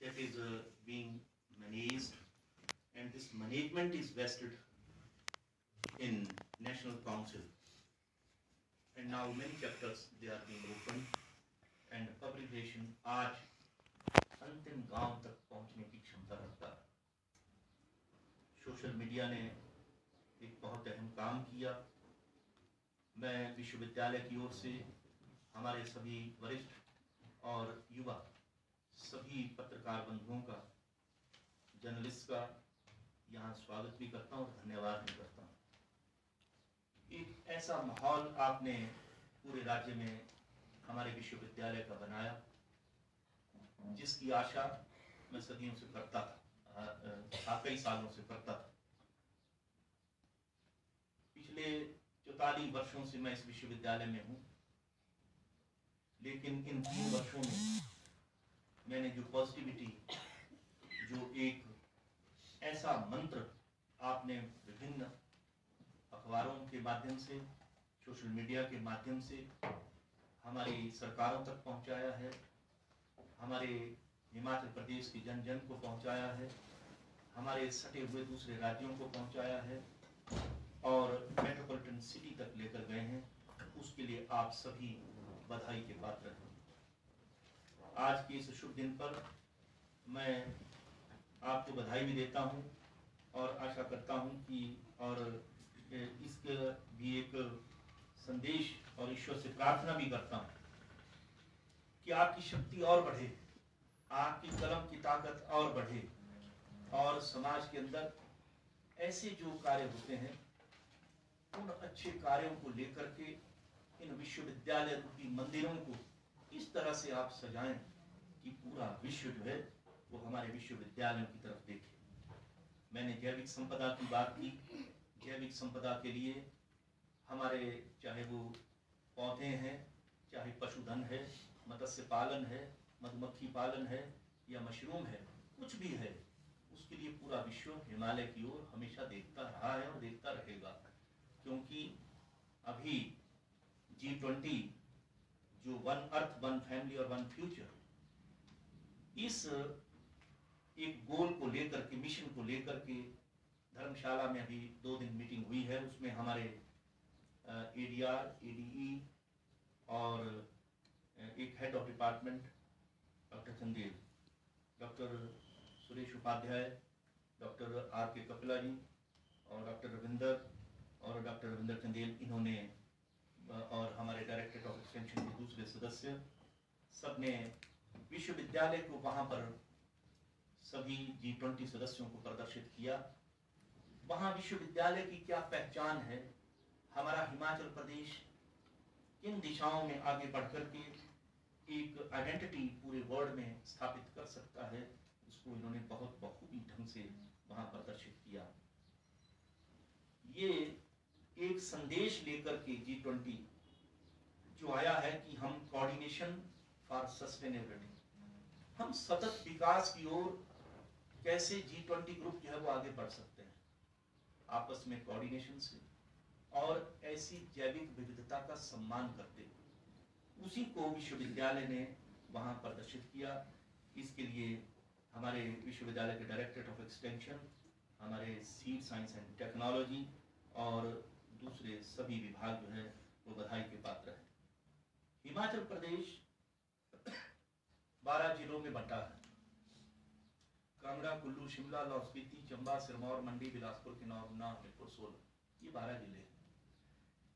that is being managed, and this management is vested in National Council. And now many chapters they are being opened, and public relation आज अंतिम गांव तक पहुंचने की क्षमता रखता है। सोशल मीडिया ने एक बहुत अहम काम किया। मैं विश्वविद्यालय की ओर से हमारे सभी वरिष्ठ और युवा सभी पत्रकार बंधुओं का, जर्नलिस्ट का यहाँ स्वागत भी करता हूँ और धन्यवाद भी करता हूँ। एक ऐसा माहौल आपने पूरे राज्य में हमारे विश्वविद्यालय का बनाया, जिसकी आशा मैं सदियों से करता था, कई सालों से करता था। पिछले 44 वर्षों से मैं इस विश्वविद्यालय में हूँ, लेकिन इन 3 वर्षों में मैंने जो पॉजिटिविटी, जो एक ऐसा मंत्र आपने विभिन्न अखबारों के माध्यम से, सोशल मीडिया के माध्यम से हमारी सरकारों तक पहुंचाया है, हमारे हिमाचल प्रदेश के जन जन को पहुंचाया है, हमारे सटे हुए दूसरे राज्यों को पहुंचाया है और मेट्रोपॉलिटन सिटी तक लेकर गए हैं, उसके लिए आप सभी बधाई के पात्र हैं। आज के इस शुभ दिन पर मैं आपको बधाई भी देता हूं और आशा करता हूं कि और इसका भी एक संदेश और ईश्वर से प्रार्थना भी करता हूं कि आपकी शक्ति और बढ़े, आपकी कलम की ताकत और बढ़े और समाज के अंदर ऐसे जो कार्य होते हैं उन अच्छे कार्यों को लेकर के इन विश्वविद्यालय रूपी मंदिरों को इस तरह से आप सजाएं कि पूरा विश्व जो है वो हमारे विश्वविद्यालयों की तरफ देखे। मैंने जैविक संपदा की बात की। जैविक संपदा के लिए हमारे चाहे वो पौधे हैं, चाहे पशुधन है, मत्स्य पालन है, मधुमक्खी पालन है या मशरूम है, कुछ भी है, उसके लिए पूरा विश्व हिमालय की ओर हमेशा देखता रहा है और देखता रहेगा। क्योंकि अभी G20 जो वन अर्थ, वन फैमिली और वन फ्यूचर, इस एक गोल को लेकर के, मिशन को लेकर के धर्मशाला में अभी 2 दिन मीटिंग हुई है। उसमें हमारे ADR, ADE और एक head of department doctor Chandel, doctor Suresh Upadhyay, doctor RK Kapila ji और डॉक्टर रविंदर चंदेल, इन्होंने और हमारे डायरेक्टरेट ऑफ एक्सटेंशन के दूसरे सदस्य, सबने विश्वविद्यालय को वहां पर सभी G20 सदस्यों को प्रदर्शित किया। वहां विश्वविद्यालय की क्या पहचान है, हमारा हिमाचल प्रदेश किन दिशाओं में आगे बढ़कर के एक आइडेंटिटी पूरे वर्ल्ड में स्थापित कर सकता है, उसको इन्होंने बहुत बखूबी ढंग से वहां प्रदर्शित किया। ये एक संदेश लेकर के G20 जो आया है कि हम कोऑर्डिनेशन फॉर सस्टेनेबिलिटी, हम सतत विकास की ओर कैसे G20 ग्रुप जो है वो आगे बढ़ सकते हैं, आपस में कोऑर्डिनेशन से और ऐसी जैविक विविधता का सम्मान करते हुए, उसी को विश्वविद्यालय ने वहां प्रदर्शित किया। इसके लिए हमारे विश्वविद्यालय के डायरेक्टरेट ऑफ एक्सटेंशन, हमारे सीड साइंस एंड टेक्नोलॉजी और दूसरे सभी विभाग जो है वो बधाई के पात्र है। हिमाचल प्रदेश 12 जिलों में बंटा है। कांगड़ा, कुल्लू, शिमला, लाहौल स्पीति, चंबा, सिरमौर, मंडी, बिलासपुर, किन्नौर, ऊना, हमीरपुर, सोलन, ये 12 जिले हैं।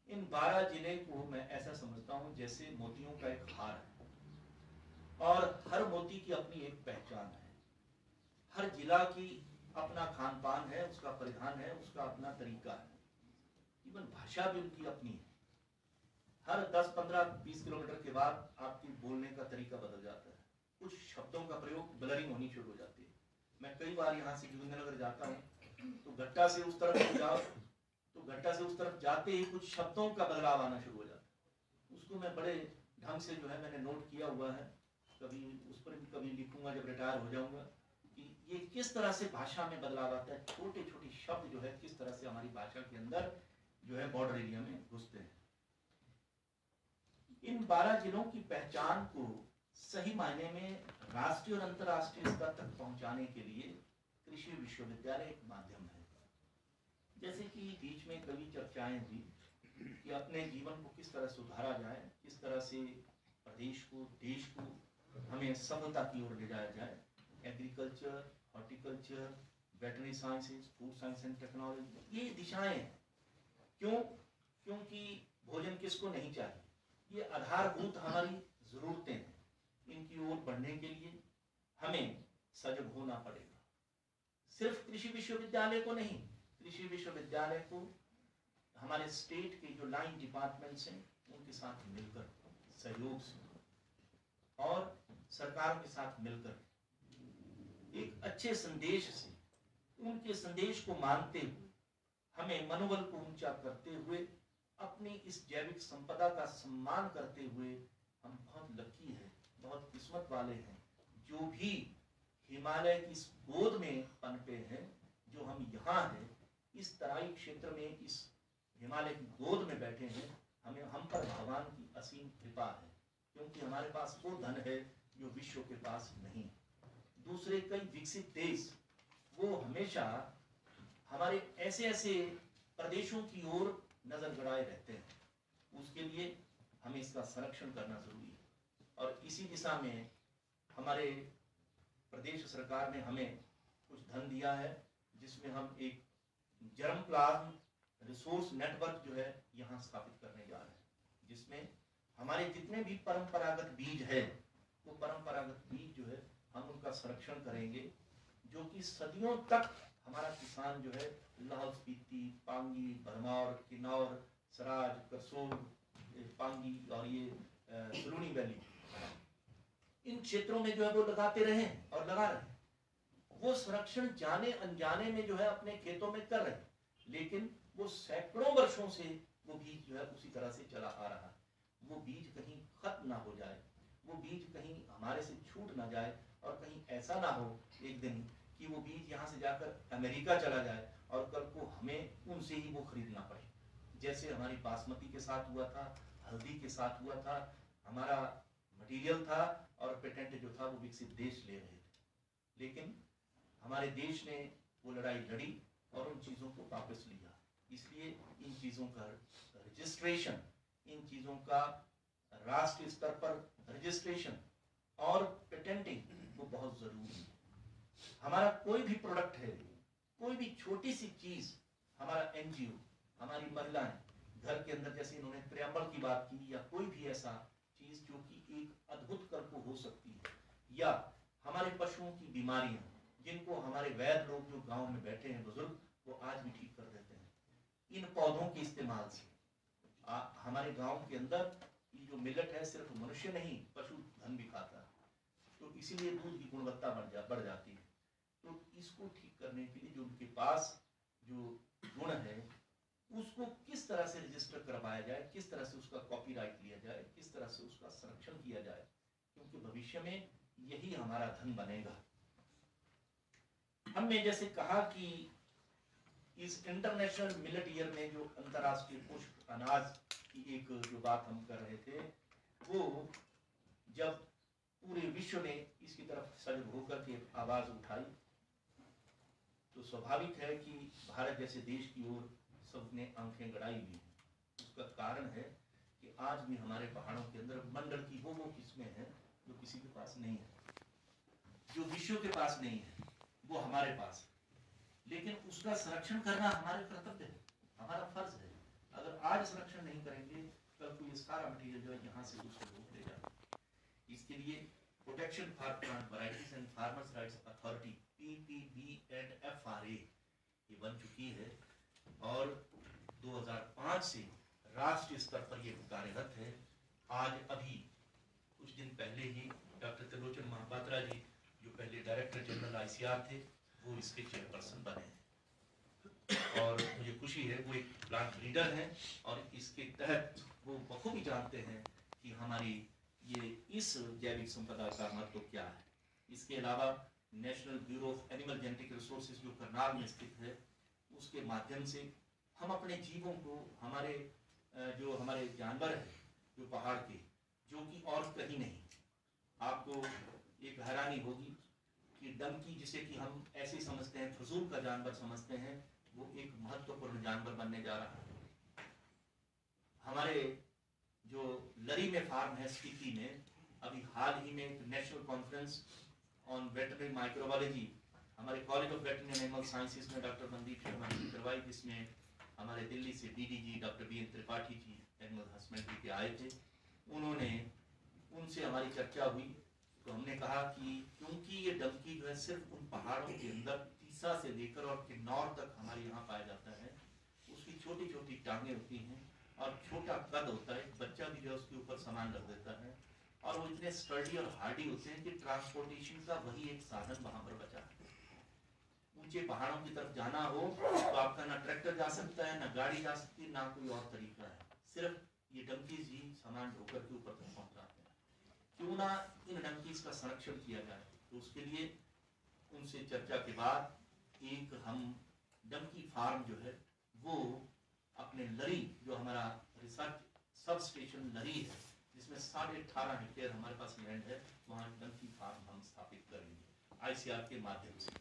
इन 12 जिले को मैं ऐसा समझता हूँ जैसे मोतियों का एक हार है और हर मोती की अपनी एक पहचान है। हर जिला की अपना खान पान है, उसका परिधान है, उसका अपना तरीका है, इवन भाषा भी उनकी अपनी है। हर 10, 15, 20 किलोमीटर के बाद आपकी बोलने का तरीका बदल जाता है, कुछ शब्दों का प्रयोग ब्लरिंग होनी शुरू हो जाती है। मैं कई बार यहाँ से जोगिंद्रनगर जाता हूँ तो गट्टा से उस तरफ जाओ तो गट्टा से उस तरफ जाते ही कुछ शब्दों का बदलाव आना शुरू हो जाता है। उसको मैं बड़े ढंग से जो है मैंने नोट किया हुआ है, कभी उस पर कभी लिखूंगा जब रिटायर हो जाऊंगा कि ये किस तरह से भाषा में बदलाव आता है, छोटे छोटे शब्द जो है किस तरह से हमारी भाषा के अंदर जो है बॉर्डर एरिया में घुसते हैं। इन 12 जिलों की पहचान को सही मायने में राष्ट्रीय और अंतर्राष्ट्रीय स्तर तक पहुंचाने के लिए कृषि विश्वविद्यालय एक माध्यम है। जैसे कि बीच में कई चर्चाएं हुई कि अपने जीवन को किस तरह सुधारा जाए, किस तरह से प्रदेश को, देश को हमें सभ्यता की ओर ले जाया जाए। Agriculture, horticulture, veterinary sciences, food science and technology, ये दिशाएं हैं। क्यों? क्योंकि भोजन किसको नहीं चाहिए, ये आधारभूत हमारी जरूरतें हैं। इनकी ओर बढ़ने के लिए हमें सजग होना पड़ेगा। सिर्फ कृषि विश्वविद्यालय को नहीं, कृषि विश्वविद्यालय को हमारे स्टेट के जो लाइन डिपार्टमेंट्स हैं उनके साथ मिलकर, सहयोग से और सरकारों के साथ मिलकर एक अच्छे संदेश से, उनके संदेश को मानते हुए, हमें मनोबल को ऊंचा करते हुए, अपनी इस जैविक संपदा का सम्मान करते हुए, हम बहुत लकी हैं, बहुत किस्मत वाले हैं जो भी हिमालय की इस गोद में पनपे हैं, जो हम यहाँ हैं, इस तराई क्षेत्र में, इस हिमालय की गोद में बैठे हैं। हम पर भगवान की असीम कृपा है, क्योंकि हमारे पास वो धन है जो विश्व के पास नहीं। दूसरे कई विकसित देश वो हमेशा हमारे ऐसे ऐसे प्रदेशों की ओर नजर गड़ाए रहते हैं। उसके लिए हमें इसका संरक्षण करना जरूरी है। और इसी दिशा में हमारे प्रदेश सरकार ने हमें कुछ धन दिया है, जिसमें हम एक जर्मप्लाज्म रिसोर्स नेटवर्क जो है यहाँ स्थापित करने जा रहे हैं, जिसमें हमारे जितने भी परंपरागत बीज है, वो परंपरागत बीज जो है हम उनका संरक्षण करेंगे, जो कि सदियों तक हमारा किसान जो है लाहौल स्पीति, पांगी, भरमौर, किन्नौर, सराज, करसोग, पांगी और ये सलूनी वैली, इन क्षेत्रों में जो है वो लगाते रहे और लगा रहे। वो संरक्षण जाने अनजाने में जो है अपने खेतों में कर रहे, लेकिन वो सैकड़ों वर्षों से वो बीज जो है उसी तरह से चला आ रहा है। वो बीज कहीं खत्म ना हो जाए, वो बीज कहीं हमारे से छूट ना जाए, और कहीं ऐसा ना हो एक दिन कि वो बीज यहाँ से जाकर अमेरिका चला जाए और कल को हमें उनसे ही वो खरीदना पड़े, जैसे हमारी बासमती के साथ हुआ था, हल्दी के साथ हुआ था। हमारा मटेरियल था और पेटेंट जो था वो विकसित देश ले रहे थे, लेकिन हमारे देश ने वो लड़ाई लड़ी और उन चीज़ों को वापस लिया। इसलिए इन चीज़ों का रजिस्ट्रेशन, इन चीज़ों का राष्ट्रीय स्तर पर रजिस्ट्रेशन और पेटेंटिंग वो बहुत ज़रूरी है। हमारा कोई भी प्रोडक्ट है, कोई भी छोटी सी चीज़, हमारा एनजीओ, हमारी महिलाएं घर के अंदर, जैसे इन्होंने प्रेम्बल की बात की, या कोई भी ऐसा चीज़ जो कि एक अद्भुत कल्प हो सकती है, या हमारे पशुओं की बीमारियां जिनको हमारे वैद्य लोग जो गांव में बैठे हैं बुजुर्ग, वो आज भी ठीक कर देते हैं इन पौधों के इस्तेमाल से। हमारे गांव के अंदर ये जो मिलेट है, सिर्फ मनुष्य नहीं पशु धन भी खाता है, तो इसीलिए दूध की गुणवत्ता बढ़ जाती है। तो इसको ठीक करने के लिए जो उनके पास जो गुण है, उसको किस तरह से रजिस्टर करवाया जाए, किस तरह से उसका कॉपीराइट लिया जाए, किस तरह से उसका संरक्षण किया जाए, क्योंकि भविष्य में यही हमारा धन बनेगा। हमने जैसे कहा कि इस इंटरनेशनल मिलेट ईयर में जो अंतर्राष्ट्रीय पुष्प अनाज की एक जो बात हम कर रहे थे, वो जब पूरे विश्व ने इसकी तरफ सजग होकर के आवाज उठाई, तो स्वाभाविक है कि भारत जैसे देश की ओर सबने आंखें गड़ाई हुई हैं। उसका कारण है कि आज भी हमारे पहाड़ों के अंदर मंडल की वो किस्में हैं जो किसी के पास नहीं है, जो विश्व के पास नहीं है, वो हमारे पास है। लेकिन उसका संरक्षण करना हमारे कर्तव्य है, हमारा फर्ज है। अगर आज संरक्षण नहीं करेंगे, कल को ये सारा मटेरियल जो है यहाँ से दूसरे लोग ले जाएंगे। इसके लिए protection for plant varieties and farmers rights authority PPB&FRA ये बन चुकी है, और 2005 से राष्ट्रीय स्तर पर ये कार्यरत है। आज अभी कुछ दिन पहले ही डॉक्टर त्रिलोचन महापात्रा जी, जो पहले डायरेक्टर जनरल ICR थे, वो इसके चेयरपर्सन बने हैं, और मुझे खुशी है वो एक प्लांट ब्रीडर हैं, और इसके तहत वो बखूबी जानते हैं कि हमारी ये इस जैविक संपदा का महत्व क्या है। इसके अलावा national bureau of animal genetic resources जो करनाल में स्थित है, उसके माध्यम से हम अपने जीवों को, हमारे जो हमारे जानवर हैं जो पहाड़ के, जो कि और कहीं नहीं, आपको एक हैरानी होगी कि डंकी, जिसे कि हम ऐसे समझते हैं, फजूल का जानवर समझते हैं, वो एक महत्वपूर्ण जानवर बनने जा रहा है। हमारे जो लरी में फार्म है स्पीति में, अभी हाल ही में एक national conference on veterinary microbiology हमारे college of veterinary animal sciences में डॉक्टर मनदीप शर्मा जी करवाई, जिसमें हमारे दिल्ली से DDG doctor B N Tripathi ji animal husbandry के आए थे। उन्होंने उनसे हमारी चर्चा हुई तो हमने कहा कि क्योंकि ये डंकी जो है सिर्फ उन पहाड़ों के अंदर तीसा से लेकर और किन्नौर तक हमारे यहाँ पाया जाता है, उसकी छोटी छोटी टांगें होती हैं और छोटा कद होता है, बच्चा भी जो है उसके ऊपर सामान रख देता है, और वो इतने स्टर्डी और हार्डी होते हैं कि ट्रांसपोर्टेशन का वही एक साधन वहां पर बचा है। ऊंचे पहाड़ों की तरफ जाना हो तो आपका ना ट्रैक्टर जा सकता है, ना गाड़ी जा सकती है, ना कोई और तरीका है, सिर्फ ये डंकीज ही सामान ढोकर के ऊपर तक पहुंचाते हैं। क्यों ना इन डंकीज का संरक्षण किया जाए। तो उसके लिए उनसे चर्चा के बाद एक हम डंकी फार्म जो है वो अपने लरी, जो हमारा रिसर्च सब स्टेशन लरी है, जिसमें 18.5 हेक्टेयर हमारे पास लैंड है, वहाँ डंकी फार्म हम स्थापित करेंगे आईसीआर के माध्यम से।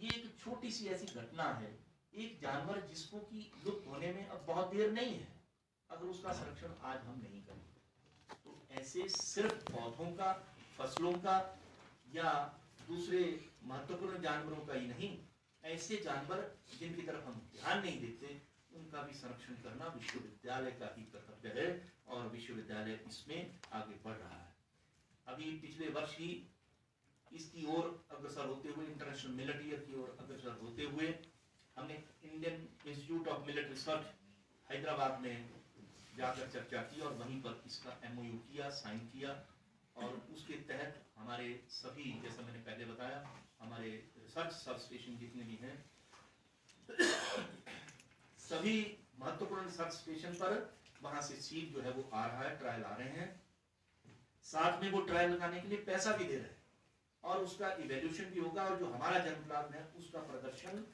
ये एक छोटी सी ऐसी घटना है, एक जानवर जिसको कि लुप्त होने में अब बहुत देर नहीं है, अगर उसका संरक्षण आज हम नहीं करें तो ऐसे सिर्फ पौधों का, फसलों का या दूसरे महत्वपूर्ण जानवरों का ही नहीं, ऐसे जानवर जिनकी तरफ हम ध्यान नहीं देते उनका भी संरक्षण करना विश्वविद्यालय का ही कर्तव्य है, और विश्वविद्यालय इसमें आगे बढ़ रहा है। अभी पिछले वर्ष ही इसकी ओर अग्रसर होते हुए, इंटरनेशनल मिलेट ईयर की ओर अग्रसर होते हुए, हमने Indian institute of millet research Hyderabad में जाकर चर्चा की और वहीं पर इसका MOU किया, साइन किया, और उसके तहत हमारे सभी, जैसा मैंने पहले बताया, हमारे रिसर्च सब स्टेशन जितने भी हैं सभी महत्वपूर्ण रिसर्च स्टेशन पर वहां से सीड जो है वो आ रहा है, ट्रायल आ रहे हैं, साथ में वो ट्रायल लगाने के लिए पैसा भी दे रहे हैं और उसका इवैल्यूएशन भी होगा, और जो हमारा जन्म प्लान है उसका प्रदर्शन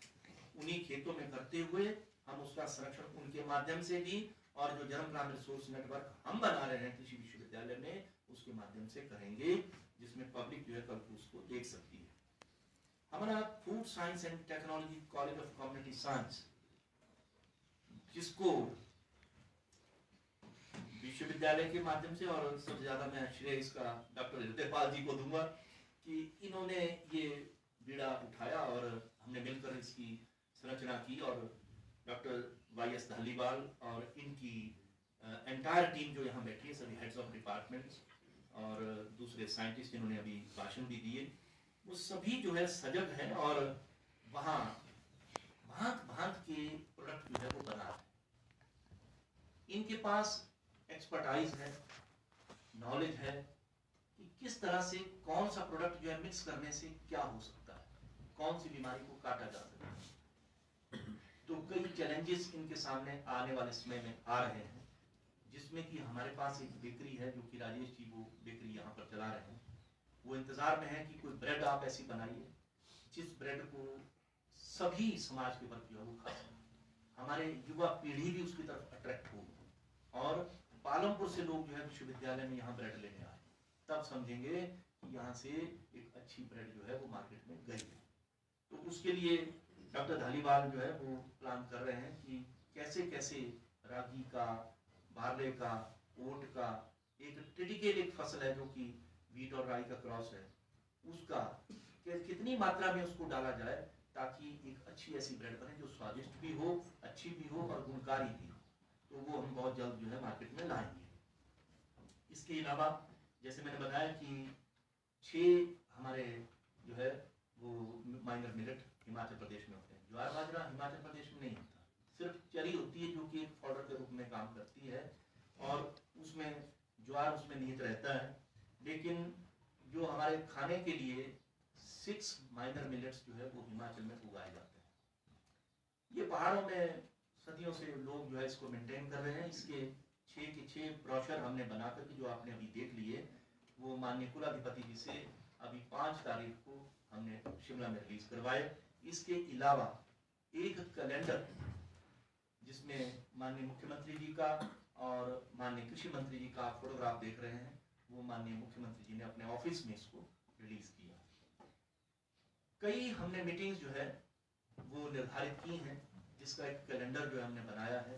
उन्हीं खेतों में करते हुए हम उसका संरक्षण उनके माध्यम से भी, और जो जन्म प्लान रिसोर्स नेटवर्क हम बना रहे हैं कृषि विश्वविद्यालय में उसके माध्यम से करेंगे, जिसमें पब्लिक जो है कल को उसको देख सकती है। हमारा food science and technology college of community science, जिसको विश्वविद्यालय के माध्यम से, और सबसे ज्यादा मैं श्रेय इसका डॉक्टर हृदयपाल जी को दूंगा कि इन्होंने ये बीड़ा उठाया और हमने मिलकर इसकी संरचना की, और डॉक्टर YS धालीवाल और इनकी एंटायर टीम जो यहाँ बैठी है, सभी हेड्स ऑफ डिपार्टमेंट्स और दूसरे साइंटिस्ट जिन्होंने अभी भाषण भी दिए, वो सभी जो है सजग हैं और वहाँ भांत भांत के प्रोडक्ट जो है वो बना है। इनके पास एक्सपर्टाइज है, नॉलेज है कि किस तरह से कौन सा प्रोडक्ट जो है मिक्स करने से क्या हो सकता है, कौन सी बीमारी को काटा जा सकता है। तो कई चैलेंजेस इनके सामने आने वाले समय में आ रहे हैं, जिसमें कि हमारे पास एक बेकरी है जो कि राजेश जी वो बेकरी यहाँ पर चला रहे हैं, वो इंतजार में है कि कोई ब्रेड आप ऐसी बनाइए जिस ब्रेड को सभी समाज के वर्ग जो है वो खा सकें, हमारे युवा पीढ़ी भी उसकी तरफ अट्रैक्ट हो, और पालमपुर से लोग जो है विश्वविद्यालय में यहाँ ब्रेड लेने आए, तब समझेंगे कि यहाँ से एक अच्छी ब्रेड जो है वो मार्केट में गई है। तो उसके लिए डॉक्टर धालीवाल जो है वो प्लान कर रहे हैं कि कैसे कैसे रागी का, बार्ले का, ओट का, एक ट्रिटिकेल एक फसल है जो कि वीट और राई का क्रॉस है, उसका कितनी मात्रा में उसको डाला जाए ताकि एक अच्छी ऐसी ब्रेड बने जो स्वादिष्ट भी हो, अच्छी भी हो और गुणकारी भी हो। तो वो हम बहुत जल्द जो है मार्केट में लाएंगे। इसके अलावा जैसे मैंने बताया कि 6 हमारे जो है वो माइनर मिलेट हिमाचल प्रदेश में होते हैं। ज्वार बाजरा हिमाचल प्रदेश में नहीं होता, सिर्फ चरी होती है जो कि एक फॉडर के रूप में काम करती है, और उसमें ज्वार उसमें निहित रहता है। लेकिन जो हमारे खाने के लिए 6 माइनर मिलेट्स जो है वो हिमाचल में उगाए जाते हैं। ये पहाड़ों में सदियों से लोग जो है इसको मेंटेन कर रहे हैं। इसके 6 के 6 ब्रोशर हमने बना करके जो आपने अभी देख लिए, वो माननीय कुलाधिपति जी से अभी 5 तारीख को हमने शिमला में रिलीज करवाए। इसके अलावा एक कैलेंडर जिसमें माननीय मुख्यमंत्री जी का और माननीय कृषि मंत्री जी का फोटोग्राफ देख रहे हैं, वो माननीय मुख्यमंत्री जी ने अपने ऑफिस में इसको रिलीज किया। कई हमने मीटिंग्स जो है वो निर्धारित की हैं, जिसका एक कैलेंडर जो है हमने बनाया है।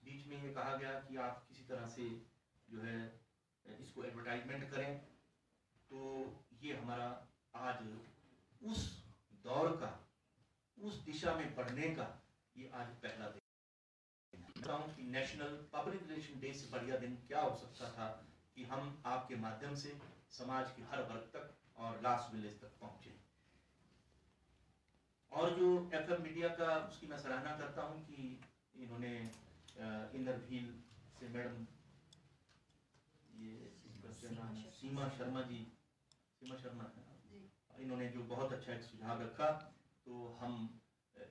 बीच में ये कहा गया कि आप किसी तरह से जो है इसको एडवर्टाइजमेंट करें, तो ये हमारा आज उस दौर का, उस दिशा में बढ़ने का ये आज पहला दिन है। कि नेशनल पब्लिक रिलेशन डे से बढ़िया दिन क्या हो सकता था कि हम आपके माध्यम से समाज के हर वर्ग तक और लास्ट विलेज तक पहुंचे। और जो एफएम मीडिया का, उसकी मैं सराहना करता हूं कि इन्होंने इनर व्हील से मैडम ये सीमा शर्मा जी, सीमा शर्मा है, इन्होंने जो बहुत अच्छा एक सुझाव रखा, तो हम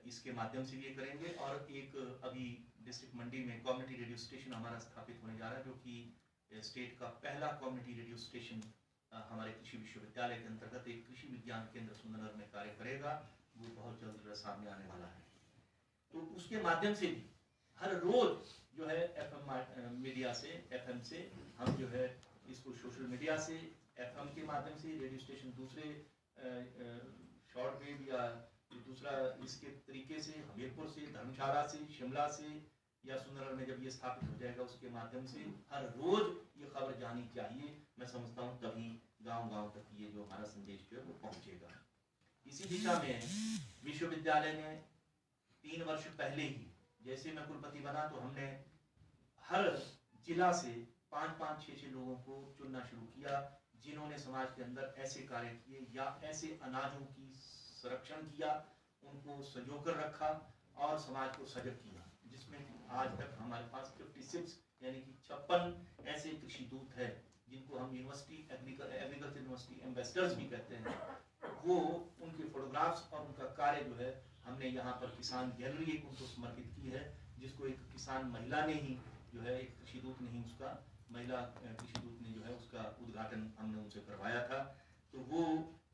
इसके माध्यम से ये करेंगे। और एक अभी डिस्ट्रिक्ट मंडी में कम्युनिटी रेडियो स्टेशन हमारा स्थापित होने जा रहा है, जो कि स्टेट का पहला कम्युनिटी रेडियो स्टेशन हमारे कृषि विश्वविद्यालय के अंतर्गत एक कृषि विज्ञान केंद्र सुंदरनगर में कार्य करेगा। वो बहुत जल्द सामने आने वाला है। तो उसके माध्यम से भी हर रोज जो है एफएम मीडिया से, एफएम से हम जो है इसको सोशल मीडिया से, एफएम के माध्यम से, रेडियो स्टेशन दूसरे शॉर्ट वेव या दूसरा इसके तरीके से हमीरपुर से, धर्मशाला से, शिमला से या सुंदरनगर में जब ये स्थापित हो जाएगा उसके माध्यम से हर रोज ये खबर जानी चाहिए। मैं समझता हूँ तभी गांव-गांव तक ये जो हमारा संदेश जो है वो पहुंचेगा। इसी दिशा में विश्वविद्यालय ने 3 वर्ष पहले ही, जैसे मैं कुलपति बना तो हमने हर जिला से 5-5, 6-6 लोगों को चुनना शुरू किया, जिन्होंने समाज के अंदर ऐसे कार्य किए या ऐसे अनाजों की संरक्षण किया, उनको संजो कर रखा और समाज को सजग किया, जिसमें आज तक हमारे पास 56 यानी कि 56 ऐसे कृषि दूत है, जिनको हम यूनिवर्सिटी एग्रीकल्चर यूनिवर्सिटी एम्बेसडर्स भी कहते हैं। वो उनके फोटोग्राफ्स और उनका कार्य जो है हमने यहाँ पर किसान गैलरी एक उनको समर्पित की है, जिसको एक किसान महिला ने ही जो है, एक कृषि दूत ने ही उसका, महिला कृषि दूत ने जो है उसका उद्घाटन हमने उनसे करवाया था। तो वो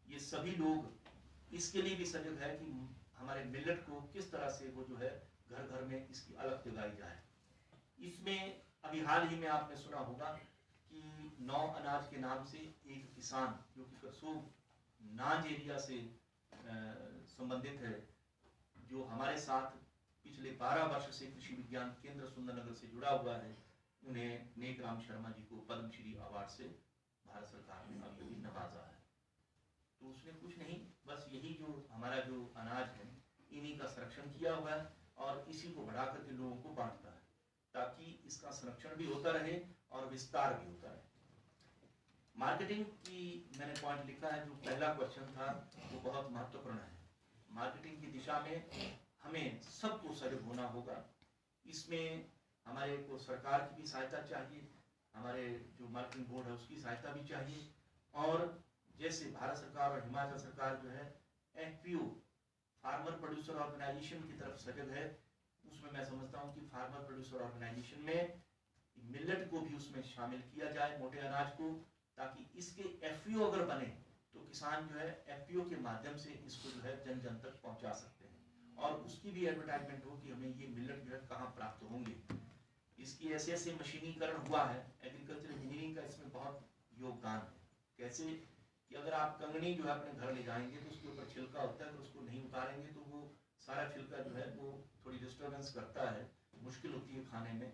ये सभी लोग इसके लिए भी सजग है कि हमारे मिलेट को किस तरह से वो जो है घर घर में इसकी अलग जगाई जाए। इसमें अभी हाल ही में आपने सुना होगा कि 9 अनाज के नाम से एक किसान जो कि करसोग नाज एरिया से संबंधित है, जो हमारे साथ पिछले 12 वर्ष से कृषि विज्ञान केंद्र सुंदरनगर से जुड़ा हुआ है, उन्हें नेकराम शर्मा जी को पद्मश्री अवार्ड से भारत सरकार ने अभी नवाजा है। तो उसने कुछ नहीं, बस यही जो हमारा जो अनाज है इन्हीं का संरक्षण किया हुआ है और इसी को बढ़ा करके लोगों को बांटता है, ताकि इसका संरक्षण भी होता रहे और विस्तार भी होता रहे। मार्केटिंग की मैंने पॉइंट लिखा है, जो पहला क्वेश्चन था वो बहुत महत्वपूर्ण है। मार्केटिंग की दिशा में हमें सबको सजग होना होगा। इसमें हमारे को सरकार की भी सहायता चाहिए, हमारे जो मार्केटिंग बोर्ड है उसकी सहायता भी चाहिए, और जैसे भारत सरकार और हिमाचल सरकार जो है एफपीओ फार्मर प्रोड्यूसर ऑर्गेनाइजेशन की तरफ सजग है, उसमें मैं समझता हूँ कि फार्मर प्रोड्यूसर ऑर्गेनाइजेशन में मिलेट को भी उसमें शामिल किया जाए, मोटे अनाज को, ताकि इसके एफपीओ अगर बने तो किसान जो है एफपीओ के माध्यम से इसको जो है जन जन तक पहुंचा सकते हैं, और उसकी भी एडवर्टाइजमेंट हो कि हमें ये मिलेट जो है कहाँ प्राप्त होंगे। इसकी ऐसे ऐसे मशीनीकरण हुआ है, एग्रीकल्चर इंजीनियरिंग का इसमें बहुत योगदान है। कैसे कि अगर आप कंगनी जो है अपने घर ले जाएंगे तो उसके ऊपर छिलका होता है, तो उसको नहीं उतारेंगे तो वो सारा छिलका जो है वो थोड़ी डिस्टर्बेंस करता है, मुश्किल होती है खाने में,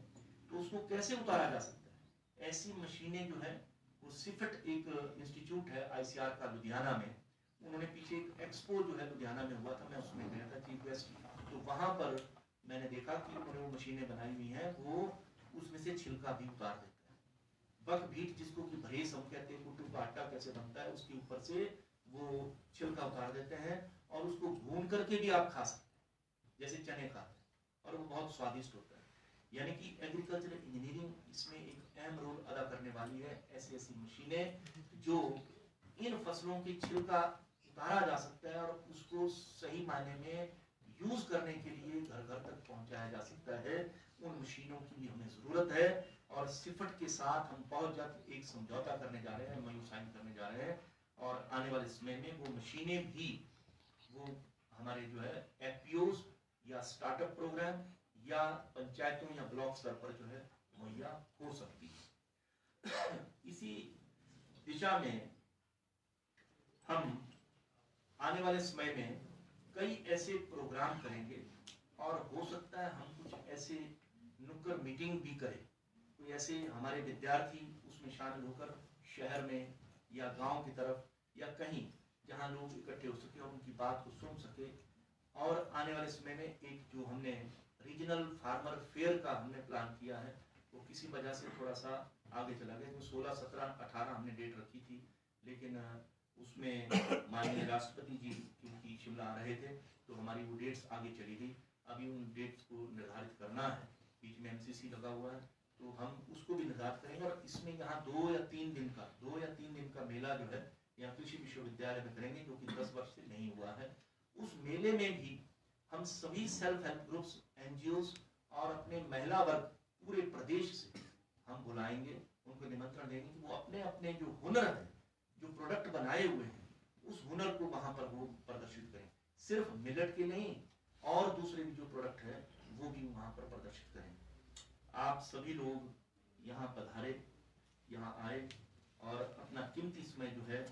तो उसको कैसे उतारा जा सकता है। ऐसी मशीनें जो है वो सिफट एक इंस्टीट्यूट है आईसीआर का लुधियाना में, उन्होंने पीछे एक एक्सपो जो है लुधियाना में हुआ था, मैं उसमें गया था चीफ गेस्ट, तो वहां पर मैंने देखा कि उन्होंने वो मशीनें बनाई हुई हैं, वो उसमें से छिलका भी उतार देता है। बक भीट जिसको कि भरेस हम कहते हैं, कुट्टू का आटा कैसे बनता है, उसके ऊपर से वो छिलका उतार देते हैं और उसको भून करके भी आप खा सकते हैं जैसे चने खाते हैं, और वो बहुत स्वादिष्ट होता है। यानी कि एग्रीकल्चर इंजीनियरिंग इसमें एक अहम रोल अदा करने वाली है। ऐसी ऐसी मशीनें जो इन फसलों की छिलका उतारा जा सकता है और उसको सही मायने में यूज करने के लिए घर घर तक पहुंचाया जा सकता है, उन मशीनों की भी हमें जरूरत है। और सिफट के साथ हम बहुत जल्द एक समझौता करने जा रहे हैं, MOU साइन करने जा रहे हैं, और आने वाले समय में वो मशीनें भी वो हमारे जो है एफपीओज या स्टार्टअप प्रोग्राम या पंचायतों या ब्लॉक स्तर पर जो है मुहैया हो सकती है। इसी दिशा में हम आने वाले समय में कई ऐसे प्रोग्राम करेंगे और हो सकता है हम कुछ ऐसे नुक्कड़ मीटिंग भी करें, कोई ऐसे हमारे विद्यार्थी उसमें शामिल होकर शहर में या गांव की तरफ या कहीं जहां लोग इकट्ठे हो सके और उनकी बात को सुन सके। और आने वाले समय में एक जो हमने रीजनल फार्मर फेयर का हमने प्लान किया है, वो किसी वजह से थोड़ा सा आगे चला गया। तो 16, 17, 18 हमने डेट रखी थी, लेकिन उसमें माननीय राष्ट्रपति जी क्योंकि शिमला आ रहे थे तो हमारी वो डेट्स आगे चली गई। अभी उन डेट्स को निर्धारित करना है, बीच में MCC लगा हुआ है तो हम उसको भी निर्धारित करेंगे। और इसमें यहाँ 2 या 3 दिन का मेला जो है यहाँ कृषि विश्वविद्यालय में करेंगे, जो कि 10 वर्ष से नहीं हुआ है। उस मेले में भी हम सभी सेल्फ हेल्प ग्रुप्स, NGOs और अपने महिला वर्ग पूरे प्रदेश से हम बुलाएंगे, उनको निमंत्रण देंगे कि वो अपने अपने जो हुनर है, जो प्रोडक्ट बनाए हुए हैं, उस हुनर को वहां पर वो प्रदर्शित करें। सिर्फ मिलेट के नहीं, और दूसरे भी जो प्रोडक्ट है वो भी वहां पर प्रदर्शित करें। आप सभी लोग यहाँ पधारे, यहाँ आए और अपना कीमती समय जो है